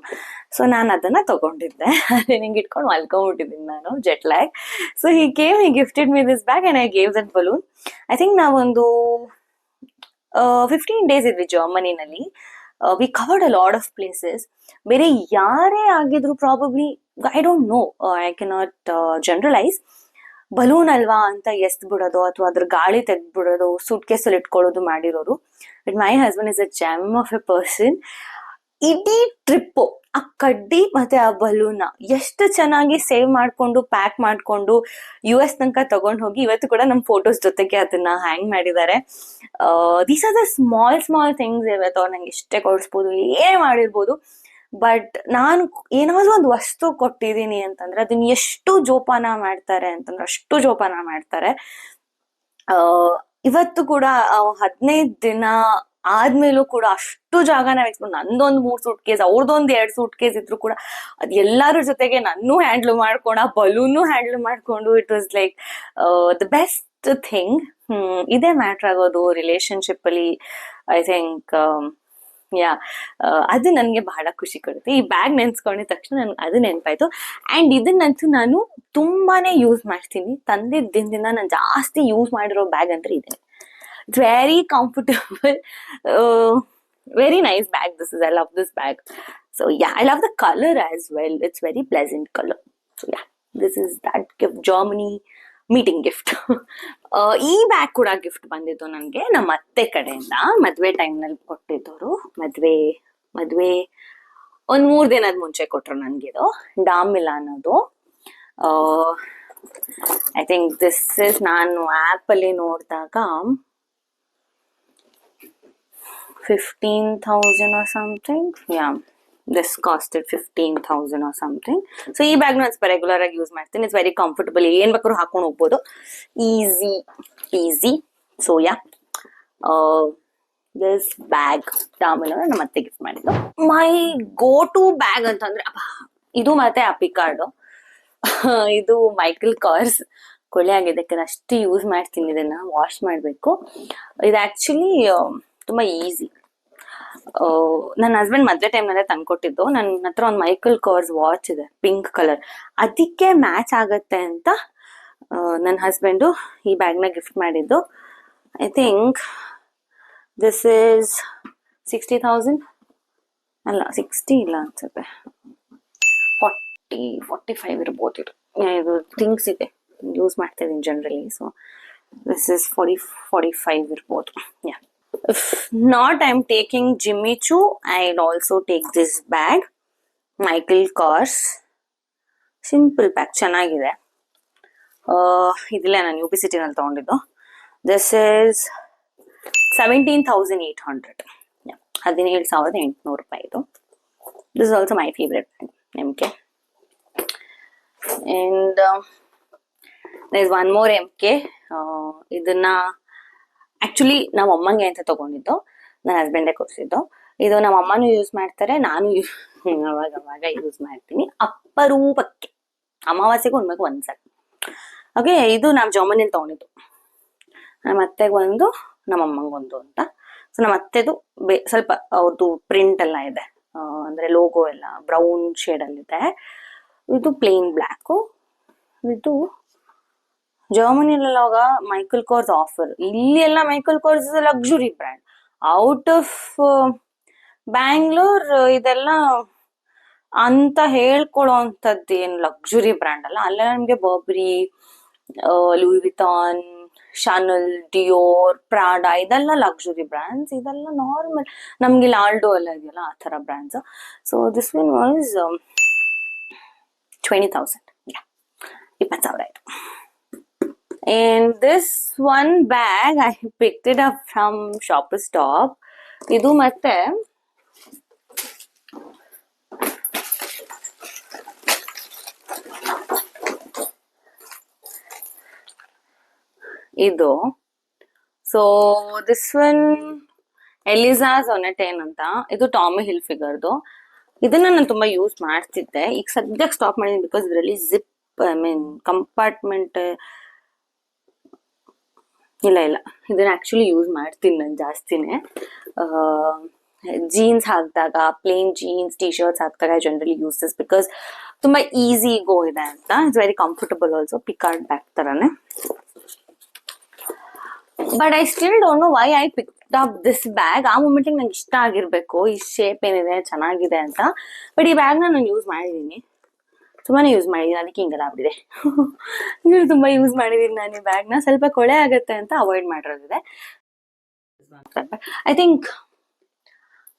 ಸೊ ನಾನು ಅದನ್ನ ತಗೊಂಡಿದ್ದೆ, ಅದೇ ನಿಂಗೆ ಇಟ್ಕೊಂಡು ಮಲ್ಕೊಂಡ್ಬಿಟ್ಟಿದ್ದೀನಿ ನಾನು, jet lag. So he gifted me this bag and I gave that balloon. I think ನಾವೊಂದು 15 days ಇದ್ವಿ ಜರ್ಮನಿನಲ್ಲಿ. We covered a lot of places. ಬೇರೆ ಯಾರೇ ಆಗಿದ್ರು probably I don't know, I cannot generalize, balloon ಅಲ್ವಾ ಅಂತ ಎಸ್ದ್ ಬಿಡೋದು ಅಥವಾ ಅದ್ರ ಗಾಳಿ ತೆಗ್ದ್ಬಿಡೋದು, ಸೂಟ್ ಕೇಸಲ್ಲಿ ಇಟ್ಕೊಳ್ಳೋದು ಮಾಡಿರೋರು. But my husband is a gem of a person. ಇಡೀ ಟ್ರಿಪ್ಪು ಆ ಕಡ್ಡಿ ಮತ್ತೆ ಆ ಬಲೂನ್ನ ಎಷ್ಟು ಚೆನ್ನಾಗಿ ಸೇವ್ ಮಾಡ್ಕೊಂಡು ಪ್ಯಾಕ್ ಮಾಡ್ಕೊಂಡು US ತನಕ ತಗೊಂಡು ಹೋಗಿ ಇವತ್ತು ಕೂಡ ನಮ್ಮ ಫೋಟೋಸ್ ಜೊತೆಗೆ ಅದನ್ನ ಹ್ಯಾಂಗ್ ಮಾಡಿದ್ದಾರೆ. These are the small things. ಇವತ್ತು ಅವ್ರು ನಂಗೆ ಇಷ್ಟೇ ಕೊಡಿಸ್ಬೋದು, ಏನೇ ಮಾಡಿರ್ಬೋದು, ಬಟ್ ನಾನು ಏನಾದ್ರು ಒಂದು ವಸ್ತು ಕೊಟ್ಟಿದ್ದೀನಿ ಅಂತಂದ್ರೆ ಅದನ್ನ ಎಷ್ಟು ಜೋಪಾನ ಮಾಡ್ತಾರೆ ಅಂತಂದ್ರೆ ಅಷ್ಟು ಜೋಪಾನ ಮಾಡ್ತಾರೆ. ಇವತ್ತು ಕೂಡ 15 ದಿನ ಆದ್ಮೇಲೂ ಕೂಡ ಅಷ್ಟು ಜಾಗ ನಾವ್ ಎಕ್ಸ್ಪ್ಲೋರ್, ನಂದೊಂದು 3 ಸೂಟ್ ಕೇಸ್, ಅವ್ರದೊಂದು 2 ಸೂಟ್ ಕೇಸ್ ಇದ್ರು ಕೂಡ ಅದ್ ಎಲ್ಲಾರ ಜೊತೆಗೆ ನನ್ನೂ ಹ್ಯಾಂಡ್ಲ್ ಮಾಡ್ಕೊಂಡು ಆ ಬಲೂನು ಹ್ಯಾಂಡ್ಲ್ ಮಾಡ್ಕೊಂಡು it was like the best thing. ಇದೇ ಮ್ಯಾಟ್ರ್ ಆಗೋದು ರಿಲೇಶನ್ಶಿಪ್ ಅಲ್ಲಿ. ಐ ಥಿಂಕ್ ಅದು ನನಗೆ ಬಹಳ ಖುಷಿ ಕೊಡುತ್ತೆ. ಈ ಬ್ಯಾಗ್ ನೆನ್ಸ್ಕೊಂಡಿದ ತಕ್ಷಣ ನನ್ಗೆ ಅದು ನೆನಪಾಯ್ತು. ಅಂಡ್ ಇದನ್ನಂತೂ ನಾನು ತುಂಬಾನೇ ಯೂಸ್ ಮಾಡ್ತೀನಿ. ತಂದಿದ್ದ ದಿನದಿಂದ ನಾನು ಜಾಸ್ತಿ ಯೂಸ್ ಮಾಡಿರೋ ಬ್ಯಾಗ್ ಅಂದ್ರೆ ಇದೆ. It's very comfortable, very nice bag. I love this bag. So yeah, I love the color as well. It's very pleasant color. So yeah, this is that gift, Germany meeting gift. ಈ bag ಕೂಡ gift ಬಂದಿದ್ದು ನನಗೆ ನಮ್ಮ ಅತ್ತೆ ಕಡೆಯಿಂದ. ಮದ್ವೆ ಟೈಮ್ನಲ್ಲಿ ಕೊಟ್ಟಿದ್ದವರು. ಮದ್ವೆ ಒಂದ್ 3 ದಿನದ ಮುಂಚೆ ಕೊಟ್ರು ನನ್ಗೆ. ಇದು ಡಾಮಿಲ ಅನ್ನೋದು. ಐ ಥಿಂಕ್ ದಿಸ್ ಇಸ್, ನಾನು ಆಪ್ ಅಲ್ಲಿ ನೋಡಿದಾಗ 15,000 or something. Yeah, this costed 15,000 or something. So ಈ ಬ್ಯಾಗ್ ನಾನು ಸ್ವಲ್ಪ ರೆಗ್ಯುಲರ್ ಆಗಿ ಯೂಸ್ ಮಾಡ್ತೀನಿ. ಇಟ್ಸ್ ವೆರಿ ಕಂಫರ್ಟಬಲ್, ಏನ್ ಬೇಕಾದ್ರೂ ಹಾಕೊಂಡು ಹೋಗ್ಬೋದು, easy. So ya, this bag ಡಾಮಿಲೋ ನಮ್ಮ ಅತ್ತೆ ಗಿಫ್ಟ್ ಮಾಡಿದ್ದು. ಮೈ ಗೋ ಟು ಬ್ಯಾಗ್ ಅಂತಂದ್ರೆ ಇದು ಮತ್ತೆ ಆ ಪಿಕಾರ್ಡು. ಇದು ಮೈಕಲ್ ಕಾರ್ಸ್ ಕೊಳೆ ಆಗಿದೆ, ಅಷ್ಟು ಯೂಸ್ ಮಾಡ್ತೀನಿ. ಇದನ್ನ ವಾಶ್ ಮಾಡಬೇಕು. ಇದು ಆಕ್ಚುಲಿ ತುಂಬಾ ಈಸಿ. ನನ್ನ ಹಸ್ಬೆಂಡ್ ಮದ್ವೆ ಟೈಮ್ನಲ್ಲೇ ತಂದ್ಕೊಟ್ಟಿದ್ದು. ನನ್ನ ಹತ್ರ ಒಂದು ಮೈಕಲ್ ಕಾರ್ಸ್ ವಾಚ್ ಇದೆ, ಪಿಂಕ್ ಕಲರ್. ಅದಕ್ಕೆ ಮ್ಯಾಚ್ ಆಗತ್ತೆ ಅಂತ ನನ್ನ ಹಸ್ಬೆಂಡು ಈ ಬ್ಯಾಗ್ನ ಗಿಫ್ಟ್ ಮಾಡಿದ್ದು. ಐ ಥಿಂಕ್ ದಿಸ್ ಈಸ್ 60,000 ಅಲ್ಲ, 60 ಇಲ್ಲ ಅನ್ಸುತ್ತೆ, 45 ಇರ್ಬೋದು. ಇದು ಥಿಂಗ್ಸ್ ಇದೆ, ಯೂಸ್ ಮಾಡ್ತಾ ಇದೀನಿ ಜನರಲಿ. ಸೊ ದಿಸ್ ಇಸ್ 45 ಇರ್ಬೋದು. ಯಾ, if not I'm taking Jimmy Choo, I'll also take this bag, Michael Kors. Simple bag, ಚೆನ್ನಾಗಿದೆ. ಇದಿಲ್ಲ, ನಾನು UPCT ನಲ್ಲಿ ತಗೊಂಡಿದ್ದು. ದಿಸ್ ಇಸ್ 17,800, 17,800 ರೂಪಾಯಿ ಇದು. This is also my favourite bag, MK. And there is one more MK. ಇದನ್ನ actually ನಮ್ಮ ಅಮ್ಮಂಗೆ ಅಂತ ತಗೊಂಡಿದ್ದು, ನನ್ನ ಹಸ್ಬೆಂಡೇ ಕೊಡಿಸಿದ್ದು. ಇದು ನಮ್ಮ ಅಮ್ಮನೂ ಯೂಸ್ ಮಾಡ್ತಾರೆ, ನಾನು ಅವಾಗ ಯೂಸ್ ಮಾಡ್ತೀನಿ ಅಪರೂಪಕ್ಕೆ, ಅಮಾವಾಸ್ಯೆಗೂ ಉಣ್ಬೇಕು ಒಂದ್ಸಲ. ಓಕೆ, ಇದು ನಾವು ಜರ್ಮನಿಯಲ್ಲಿ ತಗೊಂಡಿದ್ದು. ನಮ್ಮ ಅತ್ತೆಗೆ ಒಂದು, ನಮ್ಮ ಅಮ್ಮಂಗೊಂದು ಅಂತ. ಸೊ ನಮ್ಮ ಅತ್ತೆದು ಸ್ವಲ್ಪ ಅವ್ರದ್ದು ಪ್ರಿಂಟ್ ಎಲ್ಲ ಇದೆ, ಅಂದ್ರೆ ಲೋಗೋ ಎಲ್ಲ ಬ್ರೌನ್ ಶೇಡ್ ಅಲ್ಲಿ ಇದೆ. ಇದು ಪ್ಲೇನ್ ಬ್ಲ್ಯಾಕು. ಇದು ಜರ್ಮನಿಯಲ್ಲಾಗ ಮೈಕಲ್ ಕಾರ್ಸ್ ಆಫರ್. ಇಲ್ಲಿ ಎಲ್ಲ Michael cars luxury brand. Out of Bangalore ಇದೆಲ್ಲ ಅಂತ ಹೇಳ್ಕೊಳ್ಳೋ ಅಂಥದ್ದು ಏನು ಲಕ್ಸುರಿ ಬ್ರ್ಯಾಂಡ್ ಅಲ್ಲ. ಅಲ್ಲೆಲ್ಲ ನಮಗೆ ಬರ್ಬರಿ, ಲೂಯಿ ವಿಟಾನ್, ಶಾನಲ್, ಡಿಯೋರ್, ಪ್ರಾಡಾ ಇದೆಲ್ಲ ಲಕ್ಸುರಿ ಬ್ರ್ಯಾಂಡ್ಸ್. ಇದೆಲ್ಲ ನಾರ್ಮಲ್, ನಮ್ಗೆ ಇಲ್ಲಿ ಆಲ್ಡೋ ಎಲ್ಲ ಇದೆಯಲ್ಲ ಆ ಥರ brands. So this one was 20,000. 20,000 ಆಯ್ತು. And this one bag I picked it up from Shoppers Stop. ಇದು ಮತ್ತೆ ಇದು. ಸೊ ದಿಸ್ ಒನ್ ಎಲಿಸಾಸ್ ಒನೆಟೇನ್ ಅಂತ. ಇದು ಟಾಮಿ ಹಿಲ್ ಫಿಗರ್ದು. ಇದನ್ನ ನಾನು ತುಂಬಾ ಯೂಸ್ ಮಾಡ್ತಿದ್ದೆ. ಈಗ ಸದ್ಯಕ್ಕೆ ಸ್ಟಾಪ್ ಮಾಡಿದ್ದೀನಿ ಬಿಕಾಸ್ ಇದರಲ್ಲಿ ಜಿಪ್ ಐ ಮೀನ್ ಕಂಪಾರ್ಟ್ಮೆಂಟ್ ಇಲ್ಲ ಇದನ್ನ ಆಕ್ಚುಲಿ ಯೂಸ್ ಮಾಡ್ತೀನಿ ನಾನು ಜಾಸ್ತಿನೇ. ಜೀನ್ಸ್ ಹಾಕಿದಾಗ, ಪ್ಲೇನ್ ಜೀನ್ಸ್ ಟಿ ಶರ್ಟ್ಸ್ ಹಾಕಿದಾಗ ಜನರಲಿ ಯೂಸ್ ದಿಸ್ ಬಿಕಾಸ್ ತುಂಬಾ ಈಸಿ ಗೋ ಇದೆ ಅಂತ. It's very comfortable also, Picard bag ತರಾನೇ. But I still don't know why I picked up this bag. ಆ ಮೂಮೆಂಟಿಗೆ ನಂಗೆ ಇಷ್ಟ ಆಗಿರ್ಬೇಕು, ಈ ಶೇಪ್ ಏನಿದೆ ಚೆನ್ನಾಗಿದೆ ಅಂತ. ಬಟ್ ಈ ಬ್ಯಾಗ್ನ ನಾನು ಯೂಸ್ ಮಾಡಿದ್ದೀನಿ, ತುಂಬಾನೇ ಯೂಸ್ ಮಾಡಿದ್ದೀನಿ, ಅದಕ್ಕೆ ಹಿಂಗೆಲ್ಲ ಆಗ್ಬಿಟ್ಟಿದೆ. ತುಂಬಾ ಯೂಸ್ ಮಾಡಿದ್ದೀನಿ ನಾನು ಈ ಬ್ಯಾಗ್ನ. ಸ್ವಲ್ಪ ಕೊಳೆ ಆಗತ್ತೆ ಅಂತ ಅವಾಯ್ಡ್ ಮಾಡಿರೋದಿದೆ. ಐ ಥಿಂಕ್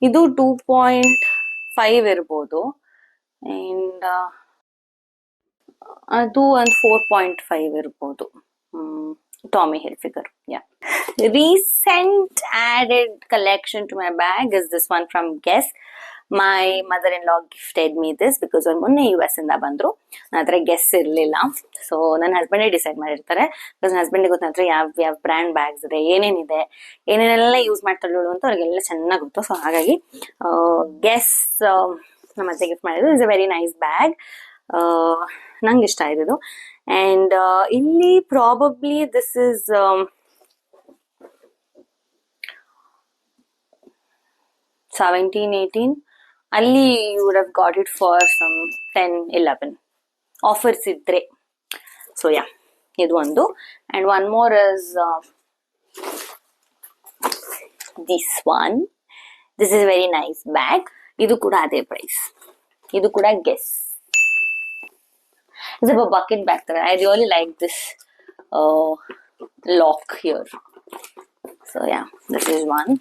ಇದು 2.5 ಇರ್ಬೋದು, ಅಂಡ್ ಅದು ಒಂದು 4.5 ಇರ್ಬೋದು. Tommy Hilfiger, yeah. Recent added collection to my bag is this one from Guess. My mother-in-law gifted me this because ಅವ್ರು ಮೊನ್ನೆ US ಇಂದ ಬಂದ್ರು. ನನ್ನ ಹತ್ರ ಗೆಸ್ ಇರಲಿಲ್ಲ. ಸೊ ನನ್ನ ಹಸ್ಬೆಂಡೇ ಡಿಸೈಡ್ ಮಾಡಿರ್ತಾರೆ. ಬಿಕಾಸ್ ನನ್ನ ಹಸ್ಬೆಂಡಿಗೆ ಗೊತ್ತ ಹತ್ರ ಯಾವ ಬ್ರ್ಯಾಂಡ್ ಬ್ಯಾಗ್ಸ್ ಇದೆ, ಏನೇನಿದೆ, ಏನೇನೆಲ್ಲ ಯೂಸ್ ಮಾಡ್ತಾಳು ಅಂತ ಅವ್ರಿಗೆಲ್ಲ ಚೆನ್ನಾಗಿ ಗೊತ್ತು. ಸೊ ಹಾಗಾಗಿ ಗೆಸ್ ನಮ್ಮ ಅತ್ತೆ ಗಿಫ್ಟ್ ಮಾಡಿದ್ರು. It's a very nice bag. ನಂಗೆ ಇಷ್ಟ ಆಯ್ತು. ಅಂಡ್ ಇಲ್ಲಿ ಪ್ರಾಬಬ್ಲಿ ದಿಸ್ ಇಸ್ 17-18. ಅಲ್ಲಿ you would have got it for some 10-11 offers ಇದ್ರೆ. ಸೊ ಯಾ, ಇದು ಒಂದು. And one more is this one. This is very nice bag. ಇದು ಕೂಡ ಅದೇ ಪ್ರೈಸ್. ಇದು ಕೂಡ Guess. It's a bucket bag. I really like this lock here. So yeah, this is one.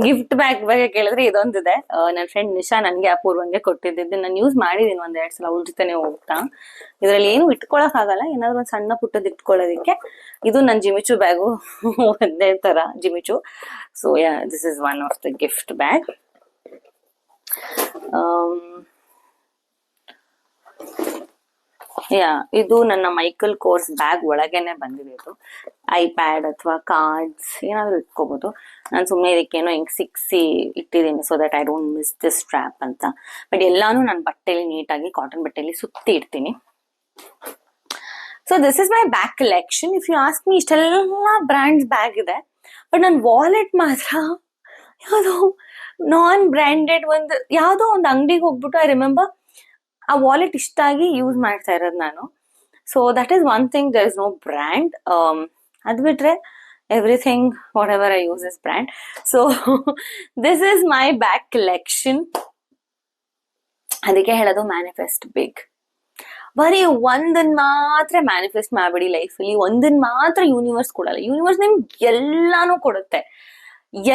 Gift bag ಬಗ್ಗೆ ಕೇಳಿದ್ರೆ ಇದೊಂದಿದೆ. ನನ್ನ ಫ್ರೆಂಡ್ ನಿಶಾ ನನಗೆ ಅಪೂರ್ವಂಗೆ ಕೊಟ್ಟಿದ್ದು. ನಾನು ಯೂಸ್ ಮಾಡಿದ್ದೀನಿ 1-2 ಸಲ ಉಳ್ತಾನೆ ಹೋಗ್ತಾ. ಇದರಲ್ಲಿ ಏನು ಇಟ್ಕೊಳಕ್ ಆಗಲ್ಲ, ಏನಾದ್ರು ಒಂದು ಸಣ್ಣ ಪುಟ್ಟದ್ದು ಇಟ್ಕೊಳ್ಳೋದಿಕ್ಕೆ. ಇದು ನನ್ನ ಜಿಮಿಚು ಬ್ಯಾಗು ಒಂದೇ ತರ Jimmy Choo. So ya, this is one of the gift bag. Ya, ಇದು ನನ್ನ ಮೈಕಲ್ ಕೋರ್ಸ್ ಬ್ಯಾಗ್ ಒಳಗೇನೆ ಬಂದಿದೆ. ಇದು ಐಪ್ಯಾಡ್ ಅಥವಾ ಕಾರ್ಡ್ಸ್ ಏನಾದ್ರು ಇಟ್ಕೋಬಹುದು. ನಾನು ಸುಮ್ಮನೆ ಇದಕ್ಕೇನೋ ಹಿಂಗ್ ಸಿಕ್ಸಿ ಇಟ್ಟಿದ್ದೀನಿ so that I don't miss this strap ಅಂತ. ಬಟ್ ಎಲ್ಲಾನು ನಾನು ಬಟ್ಟೆಲಿ ನೀಟಾಗಿ ಕಾಟನ್ ಬಟ್ಟೆಲಿ ಸುತ್ತಿ ಇಡ್ತೀನಿ. So this is my bag collection. If you ask me, ಇಷ್ಟೆಲ್ಲ ಬ್ರ್ಯಾಂಡ್ಸ್ ಬ್ಯಾಗ್ ಇದೆ, ಬಟ್ ನನ್ನ ವಾಲೆಟ್ ಮಾತ್ರ ಯಾವುದೋ ನಾನ್ ಬ್ರ್ಯಾಂಡೆಡ್ ಒಂದು ಯಾವುದೋ ಒಂದು ಅಂಗಡಿಗೆ ಹೋಗ್ಬಿಟ್ಟು ಐ ರಿಮೆಂಬರ್ ಆ ವಾಲೆಟ್ ಇಷ್ಟ ಆಗಿ ಯೂಸ್ ಮಾಡ್ತಾ ಇರೋದು ನಾನು. So that is one thing, there is no brand. ಅದು ಬಿಟ್ರೆ everything whatever I use is brand. So this is my bag collection. ಅದಕ್ಕೆ ಹೇಳೋದು ಮ್ಯಾನಿಫೆಸ್ಟ್ ಬಿಗ್. ಬರೀ ಒಂದನ್ನ ಮಾತ್ರ ಮ್ಯಾನಿಫೆಸ್ಟ್ ಮಾಡ್ಬಿಡಿ ಲೈಫಲ್ಲಿ. ಒಂದನ್ನ ಮಾತ್ರ ಯೂನಿವರ್ಸ್ ಕೊಡಲ್ಲ. ಯೂನಿವರ್ಸ್ ನಿಮ್ಗೆ ಎಲ್ಲಾನು ಕೊಡುತ್ತೆ.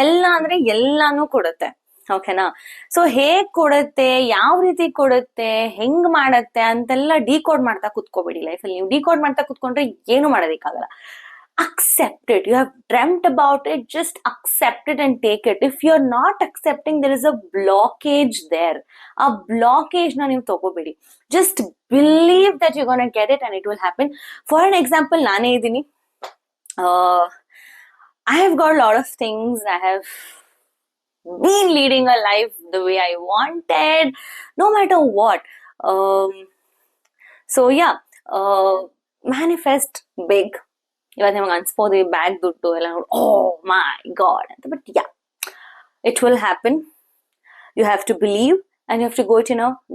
ಎಲ್ಲ ಅಂದ್ರೆ ಎಲ್ಲಾನು ಕೊಡುತ್ತೆ. ಓಕೆನಾ? ಸೊ ಹೇಗ್ ಕೊಡುತ್ತೆ, ಯಾವ ರೀತಿ ಕೊಡುತ್ತೆ, ಹೆಂಗ್ ಮಾಡತ್ತೆ ಅಂತೆಲ್ಲ ಡಿಕೋಡ್ ಮಾಡ್ತಾ ಕುತ್ಕೋಬೇಡಿ ಲೈಫಲ್ಲಿ. ನೀವು ಡಿಕೋಡ್ ಮಾಡ್ತಾ ಕುತ್ಕೊಂಡ್ರೆ ಏನು ಮಾಡೋದಕ್ಕಾಗಲ್ಲ. accept it. You have dreamt about it, just accept it and take it. If you're not accepting, there is a blockage there. A blockage na ನೀವು ತಗೋಬೇಡಿ. Just believe that you're gonna get it and it will happen. For an example, ನಾನೇ ಇದ್ದೀನಿ. I have got a lot of things. I have been leading a life the way I wanted, no matter what. So yeah, manifest big. ಇವತ್ತು ನಿಮಗೆ ಅನ್ಸ್ಬೋದು ಈ bag ದುಡ್ಡು ಎಲ್ಲ ನೋಡಿ oh my god ಅಂತ. But yeah, it will happen. You have to believe and you have to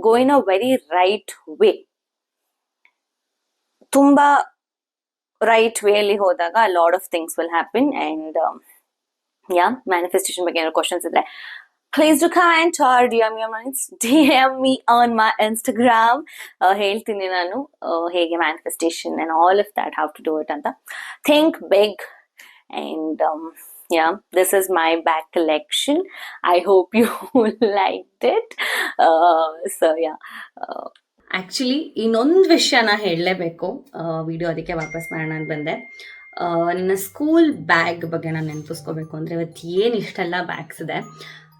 go in a very right way. ತುಂಬಾ right ವೇಲಿ ಹೋದಾಗ lot of things will happen. And yeah, manifestation ಬಗ್ಗೆ ಏನಾದ್ರು questions ಇದ್ರೆ please do comment or DM me on my Instagram. ಹೇಳ್ತೀನಿ ನಾನು ಹೇಗೆ manifestation and all of that, how to do it ಅಂತ. Think big. And yeah, this is my bag collection. I hope you liked it. So yeah, actually ಇನ್ನೊಂದು ವಿಷಯನ ಹೇಳಲೇಬೇಕು. Video ಅದಕ್ಕೆ ವಾಪಸ್ ಮಾಡೋಣ ಅಂತ ಬಂದೆ. ನನ್ನ ಸ್ಕೂಲ್ ಬ್ಯಾಗ್ ಬಗ್ಗೆ ನಾನು ನೆನಪಿಸ್ಕೋಬೇಕು ಅಂದರೆ ಇವತ್ತು ಏನು ಇಷ್ಟೆಲ್ಲ ಬ್ಯಾಗ್ಸ್ ಇದೆ.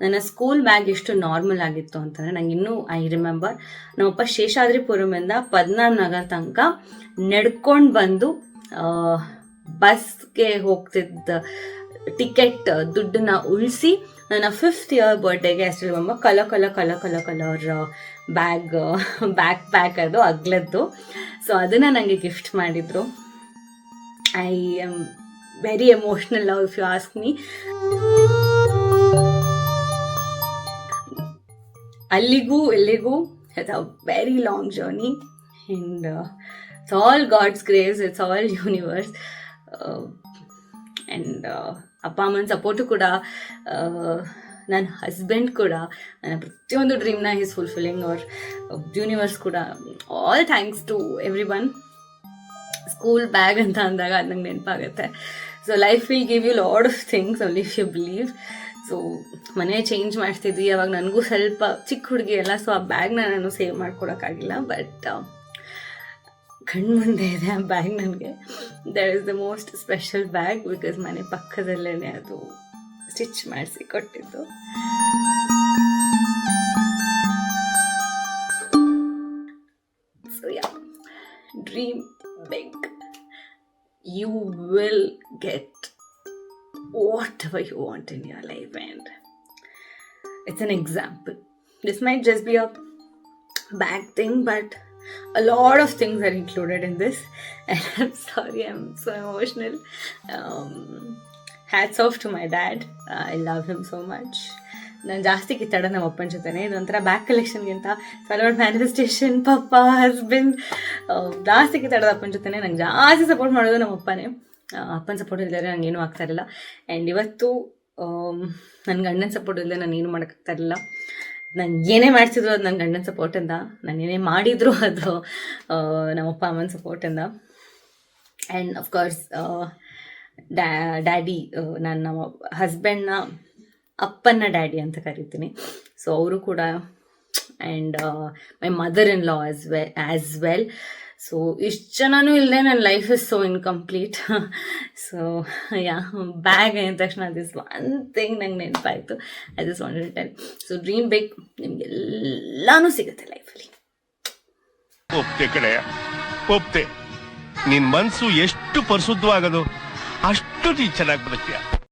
ನನ್ನ ಸ್ಕೂಲ್ ಬ್ಯಾಗ್ ಎಷ್ಟು ನಾರ್ಮಲ್ ಆಗಿತ್ತು ಅಂತಂದರೆ ನಂಗೆ ಇನ್ನೂ ಐ ರಿಮೆಂಬರ್ ನಮ್ಮಪ್ಪ ಶೇಷಾದ್ರಿಪುರಮಿಂದ ಪದ್ಮನಾಭ ನಗರ ತನಕ ನಡ್ಕೊಂಡು ಬಂದು ಬಸ್ಗೆ ಹೋಗ್ತಿದ್ದ ಟಿಕೆಟ್ ದುಡ್ಡನ್ನ ಉಳಿಸಿ ನನ್ನ 5th ಇಯರ್ ಬರ್ಡೇಗೆ ಅಷ್ಟು ರಿಮೆಂಬರ್ ಕಲರ್ ಬ್ಯಾಕ್ ಪ್ಯಾಕ್ ಅದು ಅಗ್ಲದ್ದು. ಸೊ ಅದನ್ನು ನನಗೆ ಗಿಫ್ಟ್ ಮಾಡಿದರು. I am very emotional now if you ask me. ಅಲ್ಲಿಗೂ ಇಲ್ಲಿಗೂ it's a very long journey and it's all God's grace, it's all universe. And ಅಪ್ಪ ಅಮ್ಮನ support ಕೂಡ, ನನ್ನ ಹಸ್ಬೆಂಡ್ ಕೂಡ ನನ್ನ ಪ್ರತಿಯೊಂದು ಡ್ರೀಮ್ನ ಈಸ್ ಫುಲ್ಫಿಲ್ಲಿಂಗ್, ಅವ್ರ ಯೂನಿವರ್ಸ್ ಕೂಡ. All thanks to every one. School bag ಅಂತ ಅಂದಾಗ ಅದು ನಂಗೆ ನೆನಪಾಗುತ್ತೆ. So life will give you lot of things only if you believe. So ಮನೆ ಚೇಂಜ್ ಮಾಡ್ತಿದ್ವಿ ಅವಾಗ ನನಗೂ ಸ್ವಲ್ಪ ಚಿಕ್ಕ ಹುಡುಗಿ ಅಲ್ಲ, ಸೊ ಆ ಬ್ಯಾಗ್ನ ನಾನು ಸೇವ್ ಮಾಡ್ಕೊಡೋಕ್ಕಾಗಿಲ್ಲ. ಬಟ್ ಕಣ್ಣು ಮುಂದೆ ಇದೆ ಆ ಬ್ಯಾಗ್ ನನಗೆ. That is the most special bag because ಮನೆ ಪಕ್ಕದಲ್ಲೇ ಅದು ಸ್ಟಿಚ್ ಮಾಡಿಸಿ ಕೊಟ್ಟಿದ್ದು. So yeah, dream big. You will get whatever you want in your life, and it's an example. This might just be a bad thing, but a lot of things are included in this, and I'm sorry, I'm so emotional. Hats off to my dad. I love him so much. ನಾನು ಜಾಸ್ತಿ ಕಿತ್ತಾಡ ನಮ್ಮ ಅಪ್ಪನ ಜೊತೆನೇ. ಇದೊಂಥರ bag ಕಲೆಕ್ಷನ್ಗಿಂತ ಸಲವಾಡ್ manifestation, ಪಪ್ಪ, husband, ಜಾಸ್ತಿ ಕಿತ್ತಾಡೋದು ಅಪ್ಪನ ಜೊತೆನೇ. ನಂಗೆ ಜಾಸ್ತಿ ಸಪೋರ್ಟ್ ಮಾಡೋದು ನಮ್ಮ ಅಪ್ಪನೇ. ಅಪ್ಪನ ಸಪೋರ್ಟ್ ಇಲ್ಲದೆ ನನಗೆ ಏನೂ ಆಗ್ತಾ ಇರಲಿಲ್ಲ. ಆ್ಯಂಡ್ ಇವತ್ತು ನನ್ನ ಗಂಡನ ಸಪೋರ್ಟ್ ಇಲ್ಲದೆ ನಾನು ಏನು ಮಾಡೋಕ್ಕಾಗ್ತಾ ಇರಲಿಲ್ಲ. ನಾನು ಏನೇ ಮಾಡ್ತಿದ್ರು ಅದು ನನ್ನ ಗಂಡನ ಸಪೋರ್ಟಿಂದ, ನಾನು ಏನೇ ಮಾಡಿದ್ರು ಅದು ನಮ್ಮಪ್ಪ ಅಮ್ಮನ ಸಪೋರ್ಟಿಂದ. ಆ್ಯಂಡ್ ಅಫ್ಕೋರ್ಸ್ ಡ್ಯಾಡಿ, ನಾನು ನಮ್ಮ ಹಸ್ಬೆಂಡ್ನ ಅಪ್ಪನ ಡ್ಯಾಡಿ ಅಂತ ಕರಿತೀನಿ. ಸೊ ಅವರು ಕೂಡ, and my mother in law as well. So ಇಷ್ಟು ಜನನೂ ಇಲ್ಲದೆ ನನ್ನ life is so incomplete. So ya, bag ಅಂದ ತಕ್ಷಣ ದಿಸ್ ಒನ್ ಥಿಂಗ್ ನಂಗೆ ನೆನಪಾಯಿತು. I just wanted to tell. So dream big, ನಿಮಗೆಲ್ಲನೂ ಸಿಗುತ್ತೆ ಲೈಫಲ್ಲಿ. ಒಪ್ತೆ ಕಡೆ ಒಪ್ತೆ. ನಿನ್ ಮನ್ಸು ಎಷ್ಟು ಪರಿಶುದ್ಧವಾಗದು ಅಷ್ಟು ನೀ ಚೆನ್ನಾಗಿ ಬದುಕ್ತೀಯ.